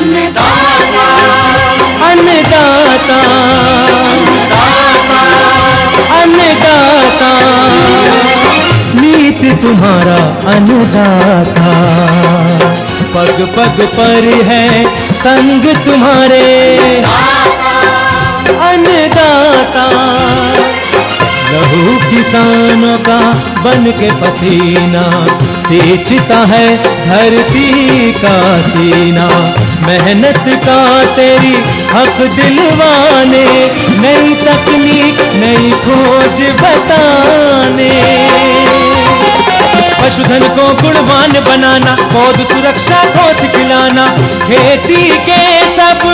अन्नदाता अन्नदाता अन्नदाता नीत तुम्हारा अन्नदाता, पग पग पर है संग तुम्हारे अन्नदाता। लहू किसानों का बन के पसीना सींचता है धरती का सीना, मेहनत का तेरी हक दिलवाने, नई तकनीक नई खोज बताने। पशुधन को गुणवान बनाना, पौध सुरक्षा को सिखलाना, खेती के सब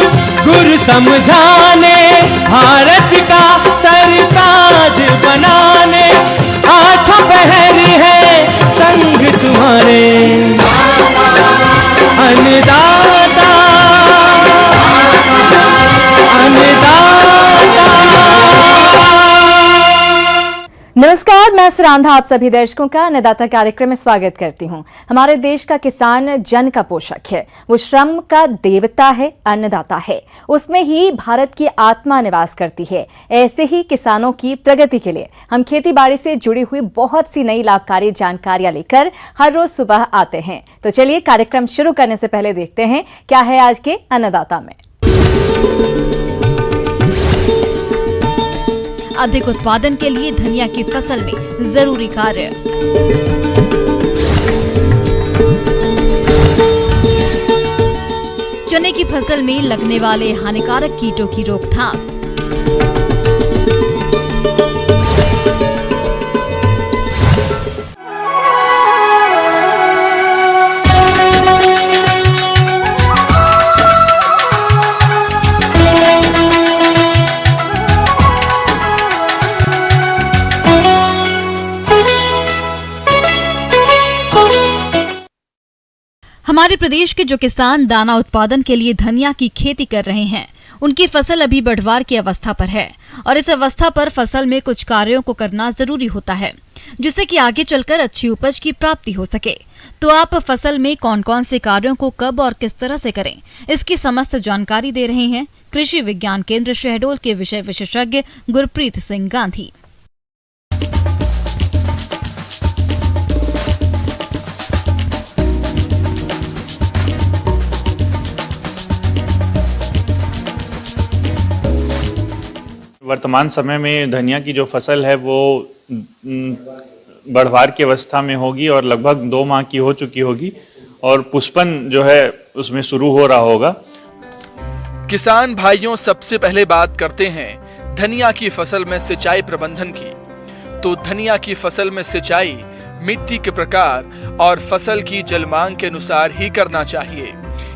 गुर समझाने, भारत का सरताज बनाने, आठों पहर है संग तुम्हारे अन्नदाता अन्नदाता। नमस्कार, मैं सुरांधा आप सभी दर्शकों का अन्नदाता कार्यक्रम में स्वागत करती हूं। हमारे देश का किसान जन का पोषक है, वो श्रम का देवता है, अन्नदाता है। उसमें ही भारत की आत्मा निवास करती है। ऐसे ही किसानों की प्रगति के लिए हम खेती बाड़ी से जुड़ी हुई बहुत सी नई लाभकारी जानकारियां लेकर हर रोज सुबह आते हैं। तो चलिए कार्यक्रम शुरू करने से पहले देखते हैं क्या है आज के अन्नदाता में। अधिक उत्पादन के लिए धनिया की फसल में जरूरी कार्य। चने की फसल में लगने वाले हानिकारक कीटों की रोकथाम। हमारे प्रदेश के जो किसान दाना उत्पादन के लिए धनिया की खेती कर रहे हैं, उनकी फसल अभी बढ़वार की अवस्था पर है और इस अवस्था पर फसल में कुछ कार्यों को करना जरूरी होता है, जिससे कि आगे चलकर अच्छी उपज की प्राप्ति हो सके। तो आप फसल में कौन कौन से कार्यों को कब और किस तरह से करें, इसकी समस्त जानकारी दे रहे हैं कृषि विज्ञान केंद्र शहडोल के विषय विशेषज्ञ गुरप्रीत सिंह गांधी। वर्तमान समय में धनिया की जो फसल है वो बढ़वार की अवस्था में होगी और लगभग 2 माह की हो चुकी होगी और पुष्पन जो है उसमें शुरू हो रहा होगा। किसान भाइयों, सबसे पहले बात करते हैं धनिया की फसल में सिंचाई प्रबंधन की। तो धनिया की फसल में सिंचाई मिट्टी के प्रकार और फसल की जलमांग के अनुसार ही करना चाहिए।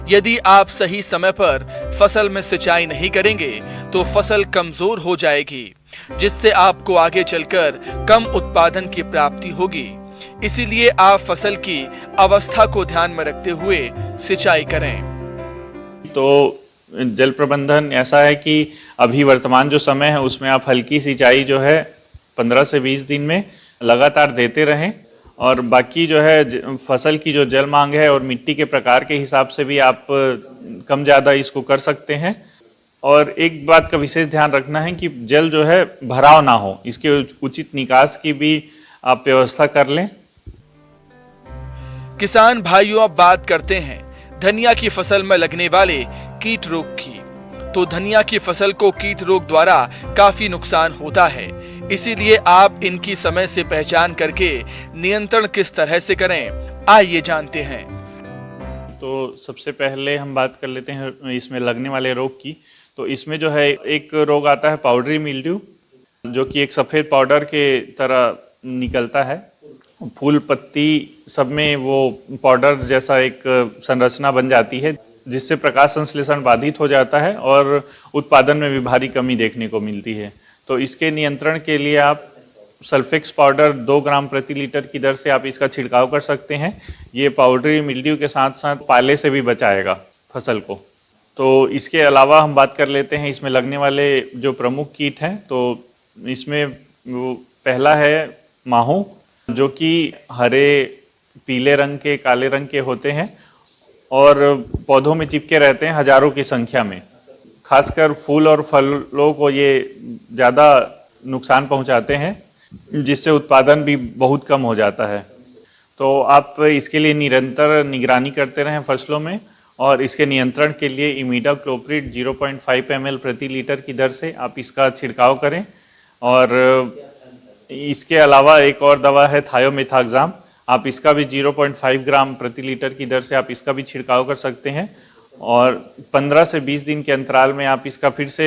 यदि आप सही समय पर फसल में सिंचाई नहीं करेंगे तो फसल कमजोर हो जाएगी, जिससे आपको आगे चलकर कम उत्पादन की प्राप्ति होगी। इसीलिए आप फसल की अवस्था को ध्यान में रखते हुए सिंचाई करें। तो जल प्रबंधन ऐसा है कि अभी वर्तमान जो समय है उसमें आप हल्की सिंचाई जो है 15 से 20 दिन में लगातार देते रहें और बाकी जो है फसल की जो जल मांग है और मिट्टी के प्रकार के हिसाब से भी आप कम ज़्यादा इसको कर सकते हैं। और एक बात का विशेष ध्यान रखना है कि जल जो है भराव ना हो, इसके उचित निकास की भी आप व्यवस्था कर लें। किसान भाइयों, अब बात करते हैं धनिया की फसल में लगने वाले कीट रोग की। तो धनिया की फसल को कीट रोग द्वारा काफी नुकसान होता है, इसीलिए आप इनकी समय से पहचान करके नियंत्रण किस तरह से करें, आइए जानते हैं। तो सबसे पहले हम बात कर लेते हैं इसमें लगने वाले रोग की। तो इसमें जो है एक रोग आता है पाउडरी मिल्ड्यू, जो कि एक सफ़ेद पाउडर के तरह निकलता है। फूल पत्ती सब में वो पाउडर जैसा एक संरचना बन जाती है, जिससे प्रकाश संश्लेषण बाधित हो जाता है और उत्पादन में भी भारी कमी देखने को मिलती है। तो इसके नियंत्रण के लिए आप सल्फेक्स पाउडर 2 ग्राम प्रति लीटर की दर से आप इसका छिड़काव कर सकते हैं। ये पाउडरी मिल्ड्यू के साथ साथ पाले से भी बचाएगा फसल को। तो इसके अलावा हम बात कर लेते हैं इसमें लगने वाले जो प्रमुख कीट हैं। तो इसमें वो पहला है माहू, जो कि हरे, पीले रंग के, काले रंग के होते हैं और पौधों में चिपके रहते हैं हजारों की संख्या में। खासकर फूल और फलों को ये ज़्यादा नुकसान पहुंचाते हैं, जिससे उत्पादन भी बहुत कम हो जाता है। तो आप इसके लिए निरंतर निगरानी करते रहें फसलों में, और इसके नियंत्रण के लिए इमिडाक्लोप्रिड 0.5 ml प्रति लीटर की दर से आप इसका छिड़काव करें। और इसके अलावा एक और दवा है थायोमेथाक्साम, आप इसका भी 0.5 ग्राम प्रति लीटर की दर से आप इसका भी छिड़काव कर सकते हैं। और 15 से 20 दिन के अंतराल में आप इसका फिर से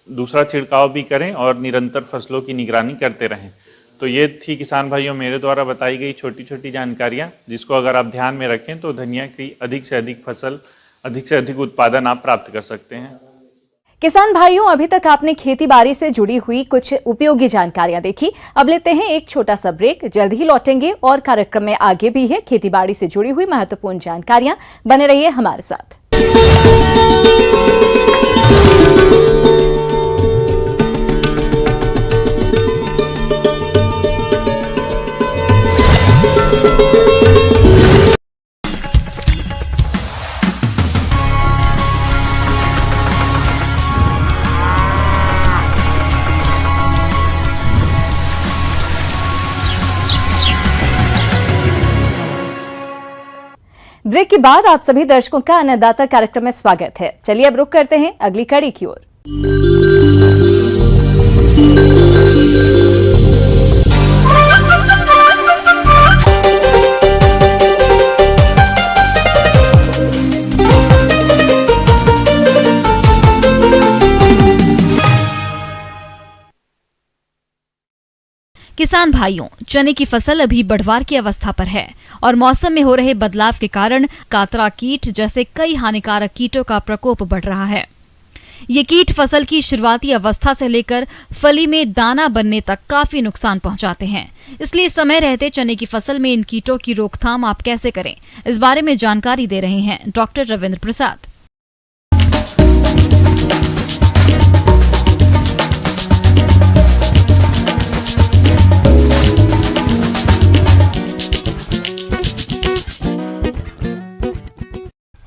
दूसरा छिड़काव भी करें और निरंतर फसलों की निगरानी करते रहें। तो ये थी किसान भाइयों मेरे द्वारा बताई गई छोटी छोटी जानकारियाँ, जिसको अगर आप ध्यान में रखें तो धनिया की अधिक से अधिक फसल, अधिक से अधिक उत्पादन आप प्राप्त कर सकते हैं। किसान भाइयों, अभी तक आपने खेती बाड़ी से जुड़ी हुई कुछ उपयोगी जानकारियां देखी। अब लेते हैं एक छोटा सा ब्रेक, जल्द ही लौटेंगे और कार्यक्रम में आगे भी है खेती बाड़ी से जुड़ी हुई महत्वपूर्ण जानकारियां। बने रहिए हमारे साथ। ब्रेक के बाद आप सभी दर्शकों का अन्नदाता कार्यक्रम में स्वागत है। चलिए अब रुक करते हैं अगली कड़ी की ओर। किसान भाइयों, चने की फसल अभी बढ़वार की अवस्था पर है और मौसम में हो रहे बदलाव के कारण कातरा कीट जैसे कई हानिकारक कीटों का प्रकोप बढ़ रहा है। ये कीट फसल की शुरुआती अवस्था से लेकर फली में दाना बनने तक काफी नुकसान पहुंचाते हैं। इसलिए समय रहते चने की फसल में इन कीटों की रोकथाम आप कैसे करें, इस बारे में जानकारी दे रहे हैं डॉक्टर रविंद्र प्रसाद।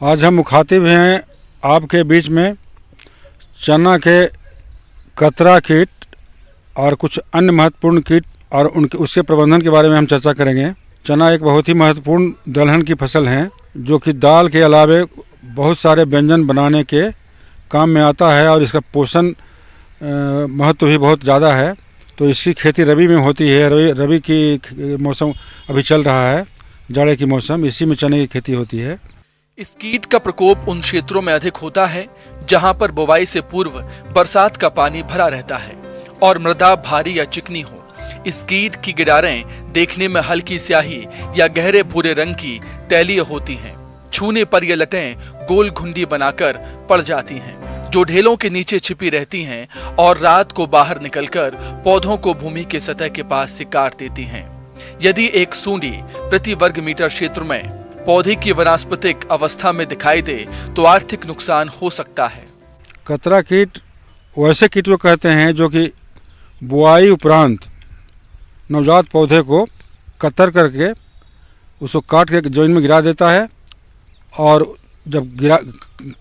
आज हम मुखातिब हैं आपके बीच में चना के कतरा कीट और कुछ अन्य महत्वपूर्ण कीट और उनके उसके प्रबंधन के बारे में हम चर्चा करेंगे। चना एक बहुत ही महत्वपूर्ण दलहन की फसल है, जो कि दाल के अलावे बहुत सारे व्यंजन बनाने के काम में आता है और इसका पोषण महत्व भी बहुत ज़्यादा है। तो इसकी खेती रबी में होती है। रबी की मौसम अभी चल रहा है, जाड़े की मौसम, इसी में चने की खेती होती है। इस कीट का प्रकोप उन क्षेत्रों में अधिक होता है जहां पर बुवाई से पूर्व बरसात का पानी भरा रहता है और मृदा भारी या चिकनी हो। इस कीट की गिरारें देखने में हल्की स्याही या गहरे भूरे रंग की तैलीय होती हैं। छूने पर ये लटें गोल घुंडी बनाकर पड़ जाती हैं, जो ढेलों के नीचे छिपी रहती हैं और रात को बाहर निकलकर पौधों को भूमि के सतह के पास से काट देती हैं। यदि एक सूंडी प्रति वर्ग मीटर क्षेत्र में पौधे की वनस्पतिक अवस्था में दिखाई दे तो आर्थिक नुकसान हो सकता है। कतरा कीट वैसे कीट को कहते हैं जो कि बुआई उपरांत नवजात पौधे को कतर करके उसको काट के जमीन में गिरा देता है। और जब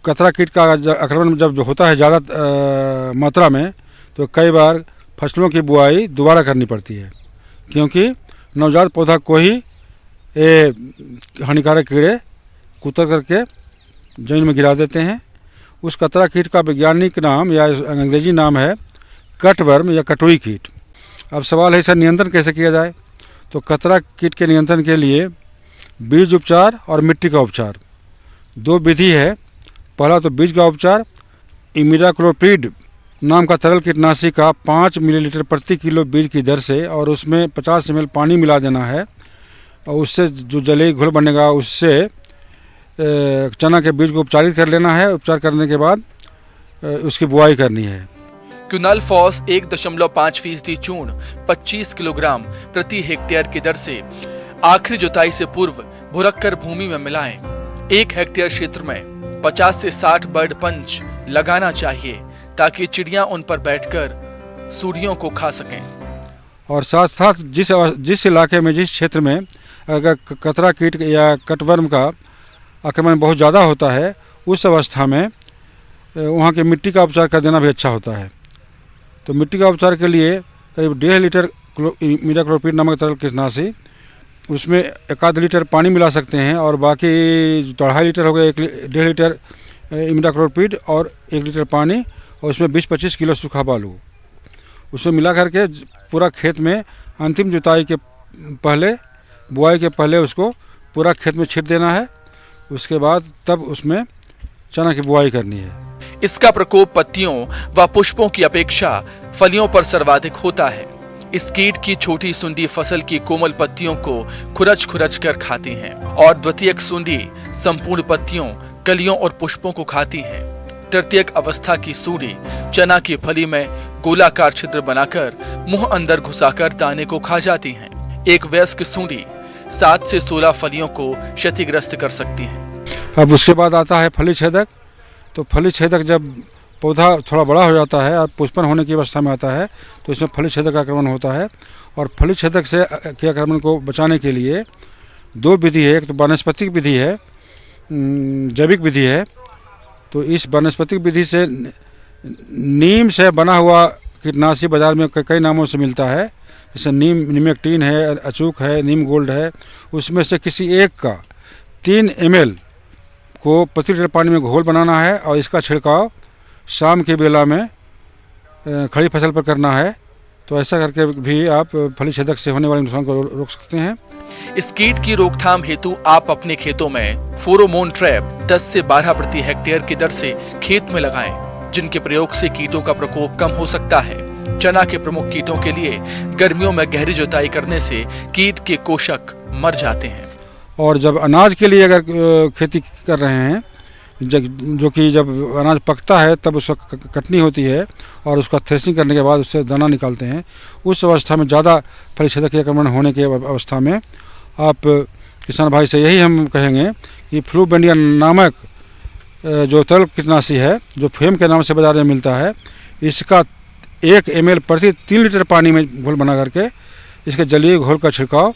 कतरा कीट का आक्रमण जब होता है ज़्यादा मात्रा में, तो कई बार फसलों की बुआई दोबारा करनी पड़ती है, क्योंकि नवजात पौधा को ही ये हानिकारक कीड़े कुतर करके जमीन में गिरा देते हैं। उस कतरा कीट का वैज्ञानिक नाम या अंग्रेजी नाम है कटवर्म या कटुई कीट। अब सवाल है इसका नियंत्रण कैसे किया जाए। तो कतरा कीट के नियंत्रण के लिए बीज उपचार और मिट्टी का उपचार, दो विधि है। पहला तो बीज का उपचार, इमिडाक्लोप्रिड नाम का तरल कीटनाशी का 5 मिलीलीटर प्रति किलो बीज की दर से और उसमें 50 ml पानी मिला देना है, और उससे जो जलीय घुल बनेगा उससे चना के बीज को उपचारित कर लेना है। उपचार करने के बाद उसकी बुआई करनी है। क्विनालफॉस 1.5% चूर्ण 25 किलोग्राम प्रति हेक्टेयर की दर से आखिरी जुताई से पूर्व भुरक कर भूमि में मिलाएं। 1 हेक्टेयर क्षेत्र में 50 से 60 बर्ड पंच लगाना चाहिए, ताकि चिड़ियां उन पर बैठकर सूढ़ियों को खा सकें। और साथ साथ जिस इलाके में, जिस क्षेत्र में अगर कतरा कीट या कटवर्म का आक्रमण बहुत ज़्यादा होता है, उस अवस्था में वहाँ की मिट्टी का उपचार कर देना भी अच्छा होता है। तो मिट्टी का उपचार के लिए करीब 1.5 लीटर इमिडाक्लोपीड नामक तरल कीटनाशी, उसमें 1 लीटर पानी मिला सकते हैं और बाकी 2.5 लीटर हो गया 1.5 लीटर इमिडाक्लोपीड और 1 लीटर पानी, और उसमें 20-25 किलो सूखा बालू, उसमें मिला करके पूरा खेत में अंतिम जुताई के पहले, बुआई के पहले उसको पूरा खेत में छींट देना है। उसके बाद तब उसमें चना की बुआई करनी है। इसका प्रकोप पत्तियों व पुष्पों की अपेक्षा फलियों पर सर्वाधिक होता है। इस कीट की छोटी सुंडी फसल की कोमल पत्तियों को खुरच खुरच कर खाती हैं और द्वितीयक सुंडी संपूर्ण पत्तियों, कलियों और पुष्पों को खाती है। तृतीयक अवस्था की सुंडी चना की फली में गोलाकार छिद्र बनाकर मुंह अंदर घुसाकर दाने को खा जाती हैं। एक वयस्क सुंडी 7 से 16 फलियों को क्षतिग्रस्त कर सकती है। अब उसके बाद आता है फली छेदक। तो फली छेदक जब पौधा थोड़ा बड़ा हो जाता है और पुष्पन होने की अवस्था में आता है तो इसमें फली छेदक आक्रमण होता है। और फली छेदक से के आक्रमण को बचाने के लिए 2 विधि है। एक तो वानस्पतिक विधि है, जैविक विधि है। तो इस वानस्पतिक विधि से नीम से बना हुआ कीटनाशी बाजार में कई नामों से मिलता है, जैसे नीमेक्टिन है, अचूक है, नीम गोल्ड है। उसमें से किसी एक का 3 ml को प्रति लीटर पानी में घोल बनाना है और इसका छिड़काव शाम के बेला में खड़ी फसल पर करना है। तो ऐसा करके भी आप फली छेदक से होने वाले नुकसान को रोक सकते हैं। इस कीट की रोकथाम हेतु आप अपने खेतों में फेरोमोन ट्रैप 10 से 12 प्रति हेक्टेयर की दर से खेत में लगाएं, जिनके प्रयोग से कीटों का प्रकोप कम हो सकता है। चना के प्रमुख कीटों के लिए गर्मियों में गहरी जुताई करने से कीट के कोशक मर जाते हैं। और जब अनाज के लिए अगर खेती कर रहे हैं, जो कि जब अनाज पकता है तब उसका कटनी होती है और उसका थ्रेसिंग करने के बाद उससे दाना निकालते हैं, उस अवस्था में ज़्यादा फली छेदक के आक्रमण होने के अवस्था में आप किसान भाई से यही हम कहेंगे कि फ्लूबेंडियन नामक जो तरल कीटनाशी है, जो फेम के नाम से बाजार में मिलता है, इसका 1 ml प्रति 3 लीटर पानी में घोल बना करके इसके जलीय घोल का छिड़काव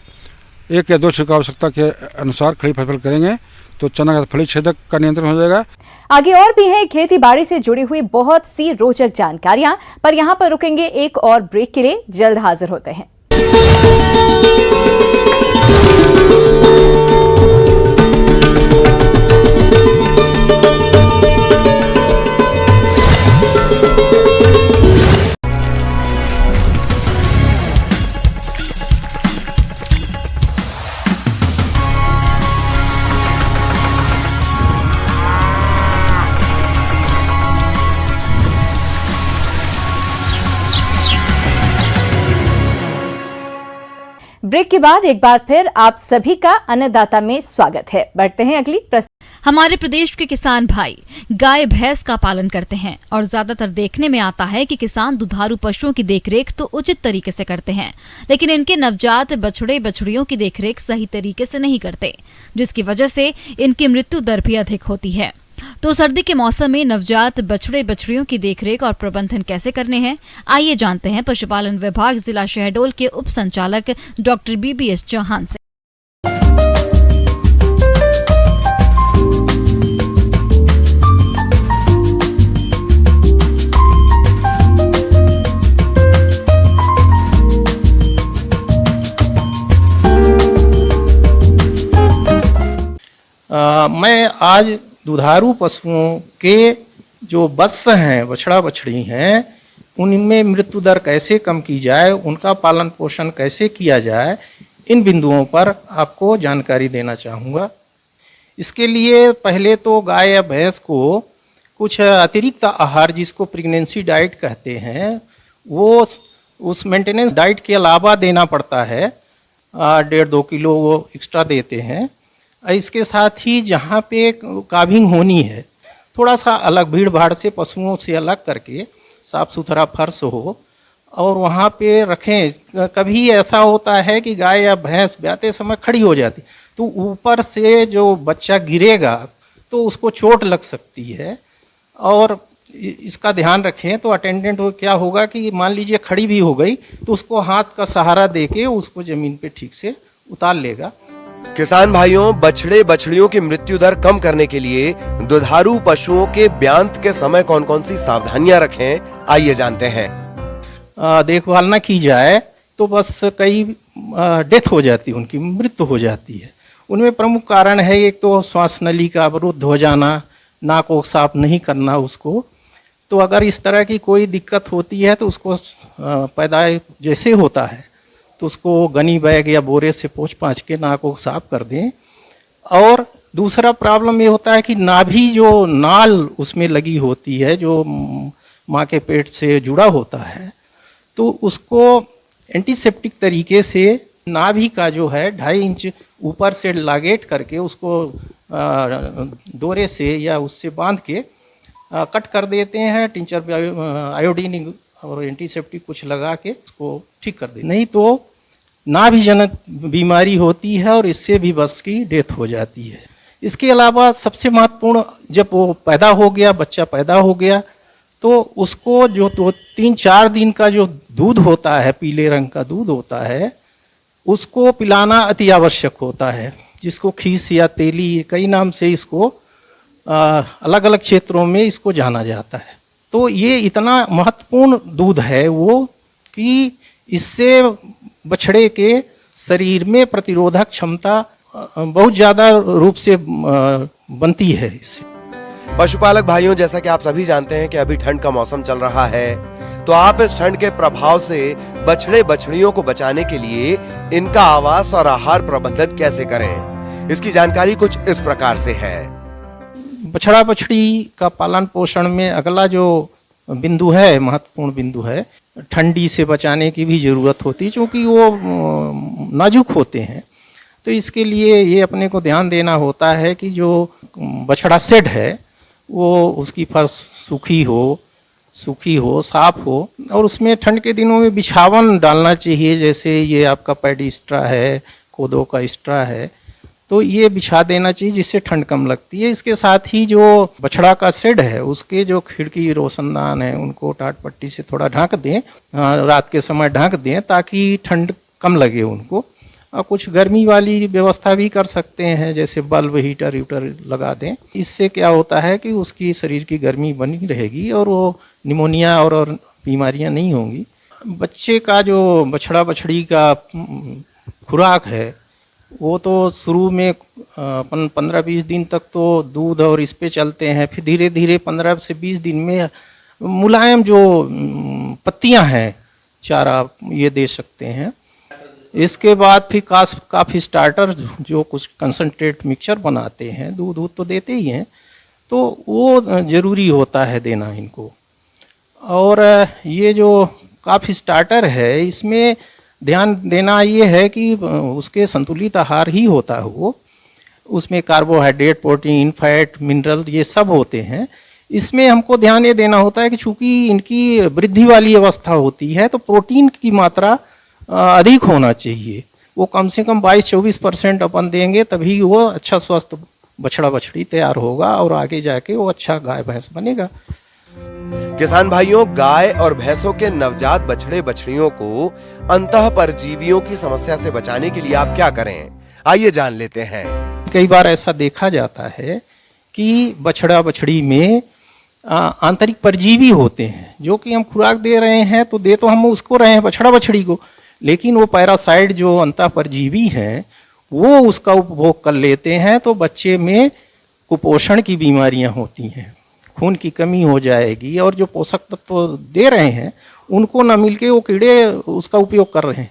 1 या 2 छिड़काव आवश्यकता के अनुसार खड़ी फसल करेंगे तो चना का फली छेदक का नियंत्रण हो जाएगा। आगे और भी है खेती बाड़ी से जुड़ी हुई बहुत सी रोचक जानकारियां, पर यहां पर रुकेंगे एक और ब्रेक के लिए। जल्द हाजिर होते हैं। ब्रेक के बाद एक बार फिर आप सभी का अन्नदाता में स्वागत है। बढ़ते हैं अगली हमारे प्रदेश के किसान भाई गाय भैंस का पालन करते हैं और ज्यादातर देखने में आता है कि किसान दुधारू पशुओं की देखरेख तो उचित तरीके से करते हैं, लेकिन इनके नवजात बछड़े बछड़ियों की देखरेख सही तरीके से नहीं करते, जिसकी वजह से इनकी मृत्यु दर भी अधिक होती है। तो सर्दी के मौसम में नवजात बछड़े बछड़ियों की देखरेख और प्रबंधन कैसे करने हैं, आइए जानते हैं पशुपालन विभाग जिला शहडोल के उप संचालक डॉक्टर BBS चौहान से। मैं आज दुधारू पशुओं के जो वत्स हैं, बछड़ा बछड़ी हैं, उनमें मृत्यु दर कैसे कम की जाए, उनका पालन पोषण कैसे किया जाए, इन बिंदुओं पर आपको जानकारी देना चाहूँगा। इसके लिए पहले तो गाय या भैंस को कुछ अतिरिक्त आहार, जिसको प्रेगनेंसी डाइट कहते हैं, वो उस मेंटेनेंस डाइट के अलावा देना पड़ता है। 1.5-2 किलो वो एक्स्ट्रा देते हैं। इसके साथ ही जहाँ पे गाभिंग होनी है, थोड़ा सा अलग भीड़ भाड़ से, पशुओं से अलग करके साफ सुथरा फर्श हो और वहाँ पे रखें। कभी ऐसा होता है कि गाय या भैंस ब्याते समय खड़ी हो जाती, तो ऊपर से जो बच्चा गिरेगा तो उसको चोट लग सकती है, और इसका ध्यान रखें। तो अटेंडेंट क्या होगा कि मान लीजिए खड़ी भी हो गई तो उसको हाथ का सहारा देके उसको ज़मीन पे ठीक से उतार लेगा। किसान भाइयों, बछड़े बछड़ियों की मृत्यु दर कम करने के लिए दुधारू पशुओं के ब्यांत के समय कौन कौन सी सावधानियां रखें, आइए जानते हैं। देखभाल न की जाए तो बस कई डेथ हो जाती है, उनकी मृत्यु हो जाती है। उनमें प्रमुख कारण है एक तो श्वास नली का अवरुद्ध हो जाना, नाक को साफ नहीं करना उसको। तो अगर इस तरह की कोई दिक्कत होती है तो उसको पैदाइश जैसे होता है तो उसको गनी बैग या बोरे से पोंछ पाछ के नाक को साफ कर दें। और दूसरा प्रॉब्लम ये होता है कि नाभि जो नाल उसमें लगी होती है, जो माँ के पेट से जुड़ा होता है, तो उसको एंटीसेप्टिक तरीके से नाभि का जो है 2.5 इंच ऊपर से लागेट करके उसको डोरे से या उससे बांध के कट कर देते हैं। टिंचर आयोडीन और एंटीसेप्टिक कुछ लगा के उसको ठीक कर देते, नहीं तो नाभिजनक बीमारी होती है और इससे भी बस की डेथ हो जाती है। इसके अलावा सबसे महत्वपूर्ण, जब वो पैदा हो गया, बच्चा पैदा हो गया, तो उसको जो 3-4 दिन का जो दूध होता है, पीले रंग का दूध होता है, उसको पिलाना अति आवश्यक होता है, जिसको खीस या तेली, कई नाम से इसको अलग अलग क्षेत्रों में इसको जाना जाता है। तो ये इतना महत्वपूर्ण दूध है वो कि इससे बछड़े के शरीर में प्रतिरोधक क्षमता बहुत ज़्यादा रूप से बनती है इससे। पशुपालक भाइयों, जैसा कि आप सभी जानते हैं कि अभी ठंड का मौसम चल रहा है, तो आप इस ठंड के प्रभाव से बछड़े बछड़ियों को बचाने के लिए इनका आवास और आहार प्रबंधन कैसे करें, इसकी जानकारी कुछ इस प्रकार से है। बछड़ा बछड़ी का पालन पोषण में अगला जो बिंदु है, महत्वपूर्ण बिंदु है, ठंडी से बचाने की भी जरूरत होती है, क्योंकि वो नाजुक होते हैं। तो इसके लिए ये अपने को ध्यान देना होता है कि जो बछड़ा शेड है वो उसकी फर्श सूखी हो, साफ हो, और उसमें ठंड के दिनों में बिछावन डालना चाहिए। जैसे ये आपका पैडी स्ट्रा है, कोदो का स्ट्रा है, तो ये बिछा देना चाहिए जिससे ठंड कम लगती है। इसके साथ ही जो बछड़ा का शेड है उसके जो खिड़की रोशनदान है उनको टाट पट्टी से थोड़ा ढक दें, रात के समय ढक दें, ताकि ठंड कम लगे उनको। और कुछ गर्मी वाली व्यवस्था भी कर सकते हैं, जैसे बल्ब, हीटर लगा दें। इससे क्या होता है कि उसकी शरीर की गर्मी बनी रहेगी और वो निमोनिया और बीमारियां नहीं होंगी। बच्चे का जो बछड़ा बछड़ी का खुराक है वो तो शुरू में 15-20 दिन तक तो दूध और इस पे चलते हैं, फिर धीरे धीरे 15 से 20 दिन में मुलायम जो पत्तियां हैं, चारा, ये दे सकते हैं। इसके बाद फिर काफ़ी स्टार्टर जो कुछ कंसनट्रेट मिक्सचर बनाते हैं, दूध तो देते ही हैं, तो वो ज़रूरी होता है देना इनको। और ये जो काफ़ी स्टार्टर है इसमें ध्यान देना ये है कि उसके संतुलित आहार ही होता है वो, उसमें कार्बोहाइड्रेट, प्रोटीन, फैट, मिनरल ये सब होते हैं। इसमें हमको ध्यान ये देना होता है कि चूंकि इनकी वृद्धि वाली अवस्था होती है तो प्रोटीन की मात्रा अधिक होना चाहिए। वो कम से कम 22-24% अपन देंगे, तभी वो अच्छा स्वस्थ बछड़ा बछड़ी तैयार होगा और आगे जाके वो अच्छा गाय भैंस बनेगा। किसान भाइयों, गाय और भैंसों के नवजात बछड़े बछड़ियों को अंतः परजीवियों की समस्या से बचाने के लिए आप क्या करें, आइए जान लेते हैं। कई बार ऐसा देखा जाता है कि बछड़ा बछड़ी में आंतरिक परजीवी होते हैं, जो कि हम खुराक दे रहे हैं तो दे तो हम उसको रहे हैं बछड़ा बछड़ी को, लेकिन वो पैरासाइट जो अंतः परजीवी हैं वो उसका उपभोग कर लेते हैं, तो बच्चे में कुपोषण की बीमारियां होती हैं, खून की कमी हो जाएगी, और जो पोषक तत्व दे रहे हैं उनको न मिलके वो कीड़े उसका उपयोग कर रहे हैं।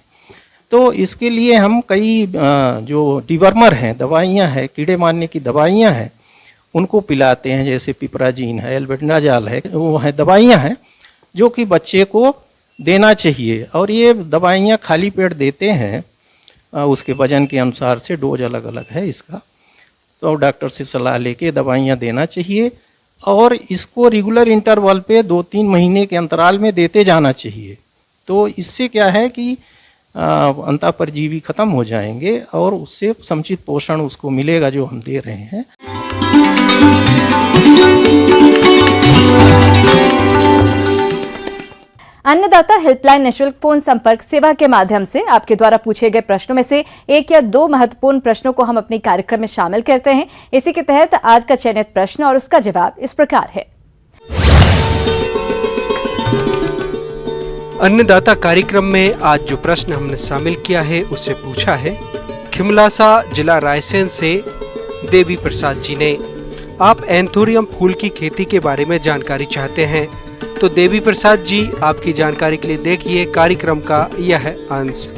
तो इसके लिए हम कई जो डिवर्मर हैं, दवाइयाँ हैं, कीड़े मारने की दवाइयाँ हैं, उनको पिलाते हैं, जैसे पिपराजीन है, एल्बेंडाजॉल है, वो है दवाइयाँ हैं जो कि बच्चे को देना चाहिए। और ये दवाइयाँ खाली पेट देते हैं, उसके वजन के अनुसार से डोज अलग अलग है इसका, तो डॉक्टर से सलाह लेके दवाइयाँ देना चाहिए। और इसको रेगुलर इंटरवल पे 2-3 महीने के अंतराल में देते जाना चाहिए। तो इससे क्या है कि अंतः परजीवी खत्म हो जाएंगे और उससे समुचित पोषण उसको मिलेगा जो हम दे रहे हैं। अन्नदाता हेल्पलाइन निःशुल्क फोन संपर्क सेवा के माध्यम से आपके द्वारा पूछे गए प्रश्नों में से 1 या 2 महत्वपूर्ण प्रश्नों को हम अपने कार्यक्रम में शामिल करते हैं। इसी के तहत आज का चयनित प्रश्न और उसका जवाब इस प्रकार है। अन्नदाता कार्यक्रम में आज जो प्रश्न हमने शामिल किया है उसे पूछा है खिमलासा जिला रायसेन से देवी प्रसाद जी ने। आप एंथोरियम फूल की खेती के बारे में जानकारी चाहते हैं तो देवी प्रसाद जी आपकी जानकारी के लिए देखिए कार्यक्रम का यह अंश।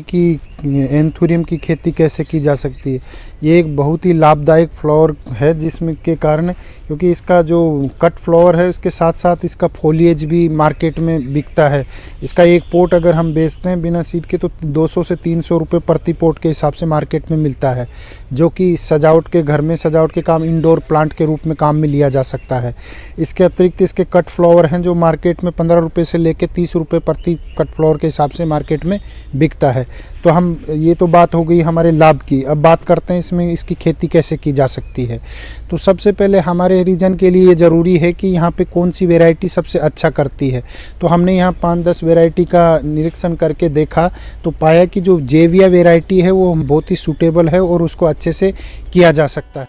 कि एंथोरियम की खेती कैसे की जा सकती है। ये एक बहुत ही लाभदायक फ्लावर है जिसमें के कारण, क्योंकि इसका जो कट फ्लावर है उसके साथ साथ इसका फोलिएज भी मार्केट में बिकता है। इसका एक पोट अगर हम बेचते हैं बिना सीड के तो 200 से 300 रुपये प्रति पोट के हिसाब से मार्केट में मिलता है, जो कि सजावट के घर में सजावट के काम इंडोर प्लांट के रूप में काम में लिया जा सकता है। इसके अतिरिक्त इसके कट फ्लावर हैं जो मार्केट में 15 रुपये से लेकर 30 रुपये प्रति कट फ्लावर के हिसाब से मार्केट में बिकता है। तो हम ये तो बात हो गई हमारे लाभ की। अब बात करते हैं इसमें इसकी खेती कैसे की जा सकती है। तो सबसे पहले हमारे रीजन के लिए ये ज़रूरी है कि यहाँ पे कौन सी वैरायटी सबसे अच्छा करती है। तो हमने यहाँ 5-10 वैरायटी का निरीक्षण करके देखा तो पाया कि जो जेविया वैरायटी है वो बहुत ही सूटेबल है और उसको अच्छे से किया जा सकता है।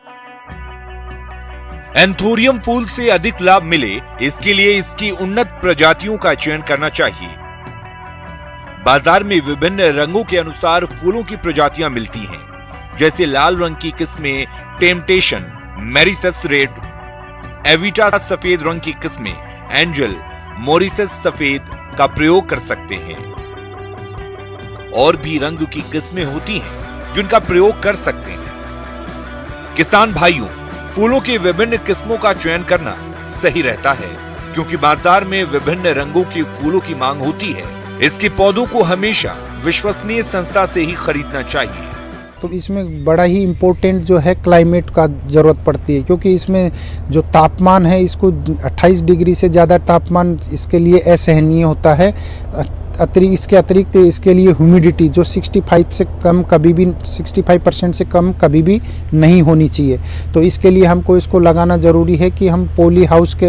एंथोरियम फूल से अधिक लाभ मिले इसके लिए इसकी उन्नत प्रजातियों का चयन करना चाहिए। बाजार में विभिन्न रंगों के अनुसार फूलों की प्रजातियां मिलती हैं, जैसे लाल रंग की किस्में टेम्पटेशन, मैरिसस रेड, एविटा सफेद रंग की किस्में एंजल, मोरिसस सफेद का प्रयोग कर सकते हैं। और भी रंग की किस्में होती हैं जिनका प्रयोग कर सकते हैं। किसान भाइयों, फूलों की विभिन्न किस्मों का चयन करना सही रहता है, क्योंकि बाजार में विभिन्न रंगों की फूलों की मांग होती है। इसके पौधों को हमेशा विश्वसनीय संस्था से ही खरीदना चाहिए। तो इसमें बड़ा ही इम्पोर्टेंट जो है क्लाइमेट का ज़रूरत पड़ती है, क्योंकि इसमें जो तापमान है इसको 28 डिग्री से ज़्यादा तापमान इसके लिए असहनीय होता है। इसके अतिरिक्त इसके लिए ह्यूमिडिटी जो 65% से कम कभी भी नहीं होनी चाहिए। तो इसके लिए हमको इसको लगाना ज़रूरी है कि हम पॉली हाउस के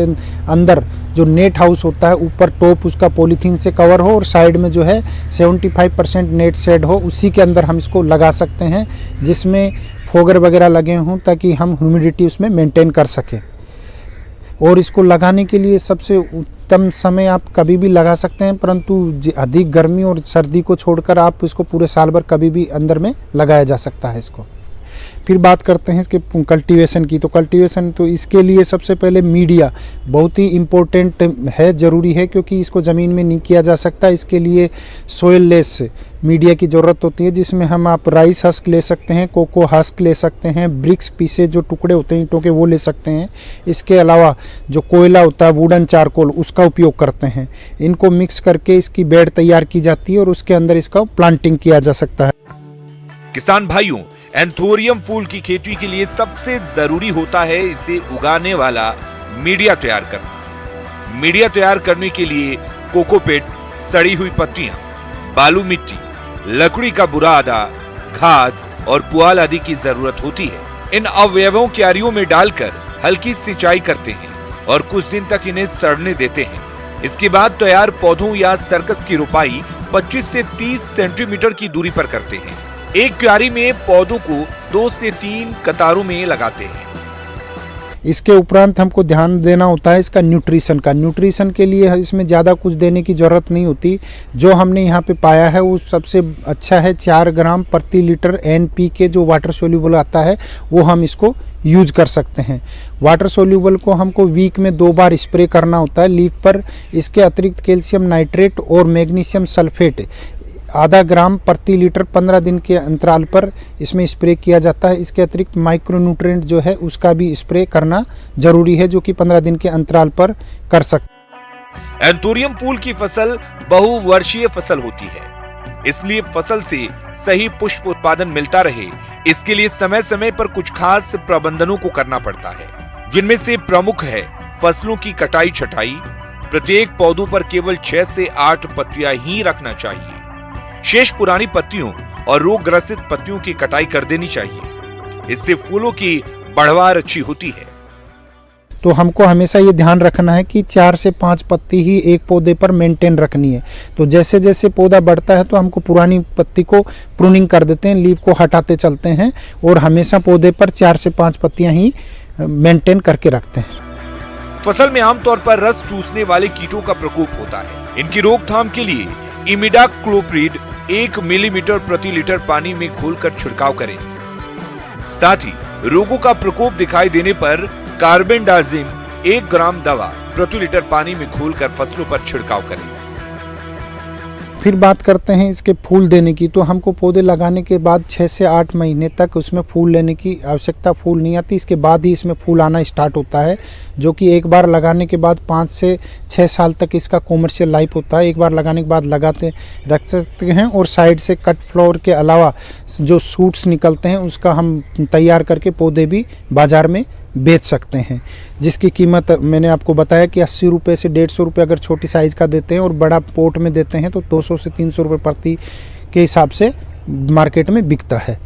अंदर जो नेट हाउस होता है ऊपर टॉप उसका पॉलीथीन से कवर हो और साइड में जो है 75% नेट शेड हो, उसी के अंदर हम इसको लगा सकते हैं जिसमें फोगर वगैरह लगे हों ताकि हम ह्यूमिडिटी उसमें मेंटेन कर सकें। और इसको लगाने के लिए सबसे उत्तम समय आप कभी भी लगा सकते हैं, परंतु अधिक गर्मी और सर्दी को छोड़कर आप इसको पूरे साल भर कभी भी अंदर में लगाया जा सकता है इसको। फिर बात करते हैं इसके कल्टीवेशन की। तो कल्टीवेशन तो इसके लिए सबसे पहले मीडिया बहुत ही इम्पोर्टेंट है, ज़रूरी है, क्योंकि इसको ज़मीन में नहीं किया जा सकता। इसके लिए सोयल लेस मीडिया की ज़रूरत होती है, जिसमें हम आप राइस हस्क ले सकते हैं, कोको हस्क ले सकते हैं, ब्रिक्स पीसे जो टुकड़े होते हैं ईंटों के वो ले सकते हैं। इसके अलावा जो कोयला होता है वुडन चारकोल उसका उपयोग करते हैं। इनको मिक्स करके इसकी बेड तैयार की जाती है और उसके अंदर इसका प्लांटिंग किया जा सकता है। किसान भाइयों, एंथोरियम फूल की खेती के लिए सबसे जरूरी होता है इसे उगाने वाला मीडिया तैयार करना। मीडिया तैयार करने के लिए कोकोपीट, सड़ी हुई पत्तियां, बालू मिट्टी, लकड़ी का बुरादा, घास और पुआल आदि की जरूरत होती है। इन अवयवों क्यारियों में डालकर हल्की सिंचाई करते हैं और कुछ दिन तक इन्हें सड़ने देते हैं। इसके बाद तैयार पौधों या सर्कस की रोपाई 25 से 30 सेंटीमीटर की दूरी पर करते हैं। एक क्यारी में पौधों को 2 से 3 कतारों में लगाते हैं। इसके उपरांत हमको ध्यान देना होता है इसका न्यूट्रिशन का। न्यूट्रिशन के लिए इसमें ज़्यादा कुछ देने की ज़रूरत नहीं होती। जो हमने यहाँ पे पाया है वो सबसे अच्छा है 4 ग्राम प्रति लीटर NPK जो वाटर सोल्यूबल आता है वो हम इसको यूज कर सकते हैं। वाटर सोल्यूबल को हमको वीक में 2 बार स्प्रे करना होता है लीफ पर। इसके अतिरिक्त कैल्शियम नाइट्रेट और मैग्नीशियम सल्फेट आधा ग्राम प्रति लीटर 15 दिन के अंतराल पर इसमें स्प्रे किया जाता है। इसके अतिरिक्त माइक्रोन्यूट्रिएंट जो है उसका भी स्प्रे करना जरूरी है, जो कि 15 दिन के अंतराल पर कर सकते। एंथोरियम फूल की फसल बहुवर्षीय फसल होती है, इसलिए फसल से सही पुष्प उत्पादन मिलता रहे इसके लिए समय समय पर कुछ खास प्रबंधनों को करना पड़ता है, जिनमें से प्रमुख है फसलों की कटाई छटाई, प्रत्येक पौधों पर केवल 6 से 8 पत्तियां ही रखना चाहिए। शेष पुरानी पत्तियों और रोग ग्रसित पत्तियों की कटाई कर देनी चाहिए। इससे फूलों की बढ़वार अच्छी होती है। तो हमको हमेशा ये ध्यान रखना है कि 4 से 5 पत्ती ही एक पौधे पर मेंटेन रखनी है। तो जैसे जैसे पौधा बढ़ता है तो हमको पुरानी पत्ती को प्रूनिंग कर देते हैं, लीफ को हटाते चलते हैं और हमेशा पौधे पर 4 से 5 पत्तियां ही मेंटेन करके रखते हैं। फसल में आमतौर पर रस चूसने वाले कीटों का प्रकोप होता है। इनकी रोकथाम के लिए इमिडाक्लोप्रिड 1 मिलीमीटर प्रति लीटर पानी में घोलकर छिड़काव करें। साथ ही रोगों का प्रकोप दिखाई देने पर कार्बेंडाजिम 1 ग्राम दवा प्रति लीटर पानी में घोलकर फसलों पर छिड़काव करें। फिर बात करते हैं इसके फूल देने की। तो हमको पौधे लगाने के बाद 6 से 8 महीने तक उसमें फूल लेने की आवश्यकता फूल नहीं आती। इसके बाद ही इसमें फूल आना स्टार्ट होता है, जो कि एक बार लगाने के बाद 5 से 6 साल तक इसका कॉमर्शियल लाइफ होता है। एक बार लगाने के बाद लगाते रख सकते हैं और साइड से कट फ्लावर के अलावा जो सूट्स निकलते हैं उसका हम तैयार करके पौधे भी बाजार में बेच सकते हैं, जिसकी कीमत मैंने आपको बताया कि 80 रुपये से 150 रुपये अगर छोटी साइज़ का देते हैं और बड़ा पोट में देते हैं तो 200 से 300 रुपये प्रति के हिसाब से मार्केट में बिकता है।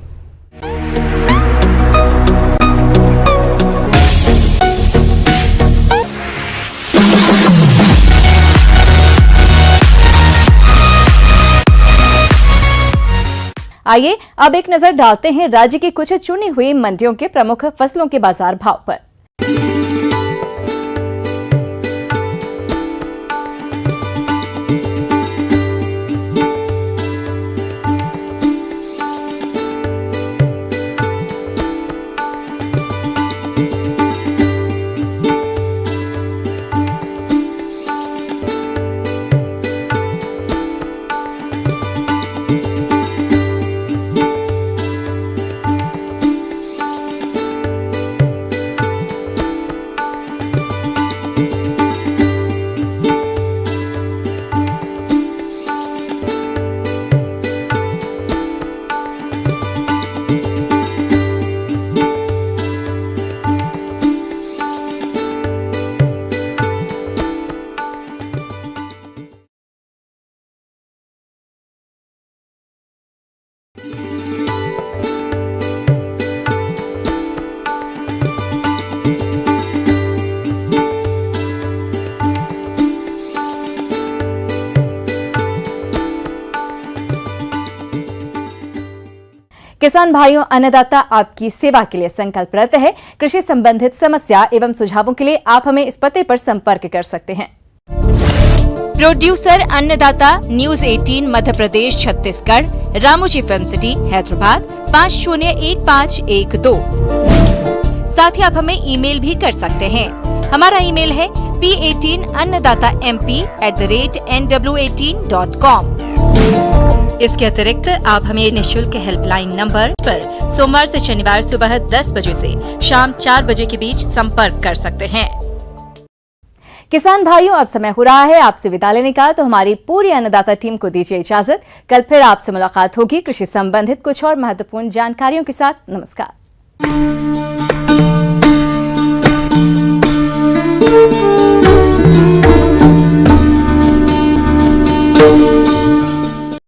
आइए अब एक नजर डालते हैं राज्य की कुछ चुनी हुई मंडियों के प्रमुख फसलों के बाजार भाव पर। किसान भाइयों, अन्नदाता आपकी सेवा के लिए संकल्परत है। कृषि संबंधित समस्या एवं सुझावों के लिए आप हमें इस पते पर संपर्क कर सकते हैं। प्रोड्यूसर अन्नदाता, news 18 Madhya Pradesh Chhattisgarh, Ramoji film city Hyderabad 501512। साथ ही आप हमें ईमेल भी कर सकते हैं। हमारा ईमेल है p18annadatamp@nw18.com। इसके अतिरिक्त आप हमें निःशुल्क हेल्पलाइन नंबर पर सोमवार से शनिवार सुबह 10 बजे से शाम 4 बजे के बीच संपर्क कर सकते हैं। किसान भाइयों, अब समय हो रहा है आपसे विदा लेने का, तो हमारी पूरी अन्नदाता टीम को दीजिए इजाजत। कल फिर आपसे मुलाकात होगी कृषि संबंधित कुछ और महत्वपूर्ण जानकारियों के साथ। नमस्कार।